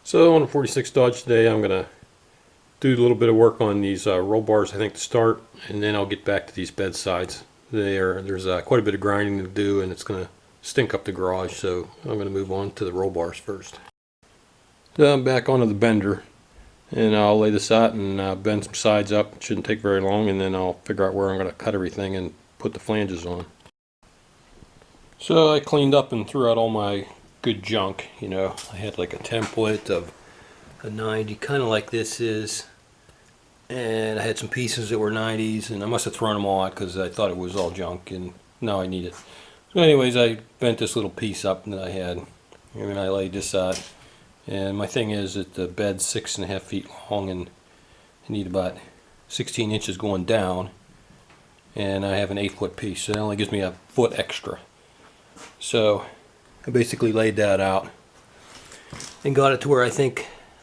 So on a 46 Dodge today, I'm going to do a little bit of work on these roll bars, I think, to start, and then I'll get back to these bed sides. There's quite a bit of grinding to do, and it's going to stink up the garage, so I'm going to move on to the roll bars first. So I'm back onto the bender, and I'll lay this out and bend some sides up. It shouldn't take very long, and then I'll figure out where I'm going to cut everything and put the flanges on. So I cleaned up and threw out all my good junk. You know, I had like a template of a 90, kind of like this is, and I had some pieces that were 90s, and I must have thrown them all out because I thought it was all junk, and now I need it. So anyways, I bent this little piece up that I had, and then I laid this out. And my thing is that the bed's 6.5 feet long, and I need about 16 inches going down, and I have an 8-foot piece, so that only gives me a foot extra. So I basically laid that out and got it to where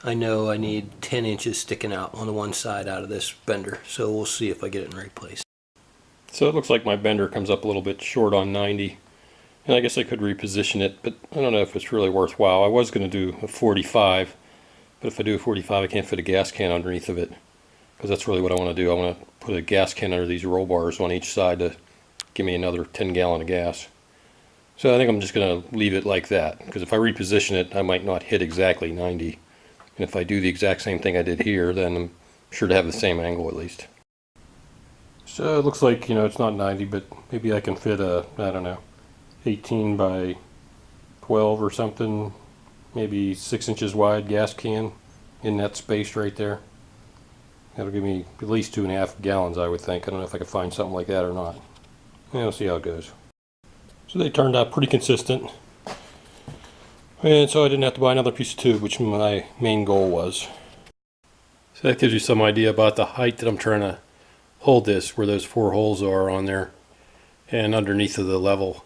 I know I need 10 inches sticking out on the one side out of this bender. So we'll see if I get it in the right place. So it looks like my bender comes up a little bit short on 90. And I guess I could reposition it, but I don't know if it's really worthwhile. I was going to do a 45, but if I do a 45, I can't fit a gas can underneath of it, because that's really what I want to do. I want to put a gas can under these roll bars on each side to give me another 10-gallon of gas. So I think I'm just going to leave it like that, because if I reposition it, I might not hit exactly 90. And if I do the exact same thing I did here, then I'm sure to have the same angle at least. So it looks like, you know, it's not 90, but maybe I can fit a, I don't know, 18 by 12 or something, maybe 6 inches wide gas can in that space right there. That'll give me at least 2.5 gallons, I would think. I don't know if I can find something like that or not. Yeah, we'll see how it goes. So they turned out pretty consistent, and so I didn't have to buy another piece of tube, which my main goal was. So that gives you some idea about the height that I'm trying to hold this, where those 4 holes are on there and underneath of the level.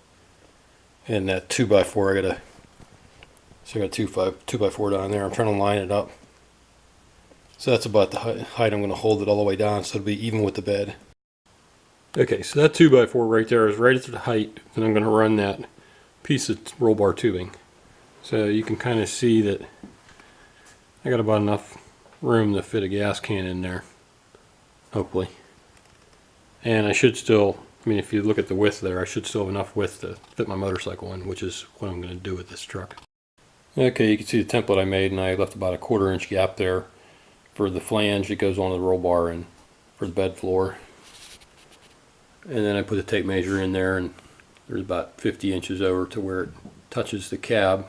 And that 2x4, I got 2x4 down there. I'm trying to line it up. So that's about the height I'm going to hold it all the way down, so it'll be even with the bed. Okay, so that 2x4 right there is right at the height, and I'm going to run that piece of roll bar tubing. So you can kind of see that I got about enough room to fit a gas can in there, hopefully. And I should still, I mean, if you look at the width there, I should still have enough width to fit my motorcycle in, which is what I'm going to do with this truck. Okay, you can see the template I made, and I left about a 1/4 inch gap there for the flange that goes onto the roll bar and for the bed floor. And then I put the tape measure in there, and there's about 50 inches over to where it touches the cab.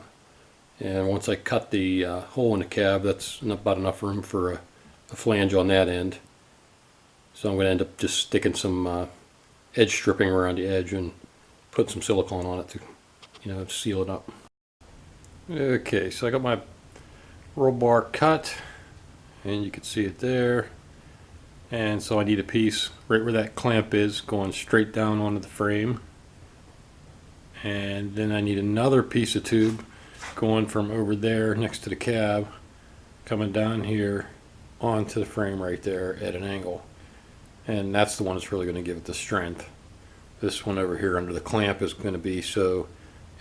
And once I cut the hole in the cab, that's about enough room for a flange on that end. So I'm going to end up just sticking some edge stripping around the edge and put some silicone on it to, you know, seal it up. Okay, so I got my roll bar cut, and you can see it there. And so I need a piece right where that clamp is going straight down onto the frame. And then I need another piece of tube going from over there next to the cab, coming down here onto the frame right there at an angle. And that's the one that's really going to give it the strength. This one over here under the clamp is going to be so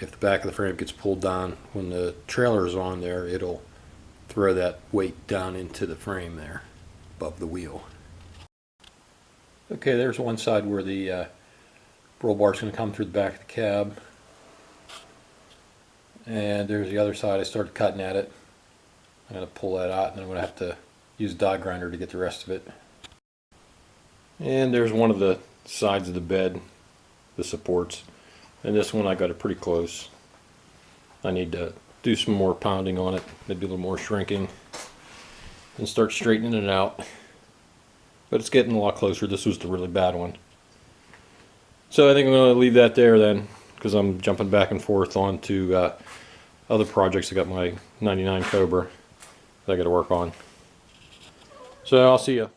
if the back of the frame gets pulled down, when the trailer is on there, it'll throw that weight down into the frame there above the wheel. Okay, there's one side where the roll bar is going to come through the back of the cab. And there's the other side. I started cutting at it. I'm going to pull that out, and then I'm going to have to use a die grinder to get the rest of it. And there's one of the sides of the bed, the supports. And this one I got it pretty close. I need to do some more pounding on it, maybe a little more shrinking, and start straightening it out. But it's getting a lot closer. This was the really bad one. So I think I'm going to leave that there then, because I'm jumping back and forth onto other projects. I got my 99 Cobra that I got to work on. So I'll see you.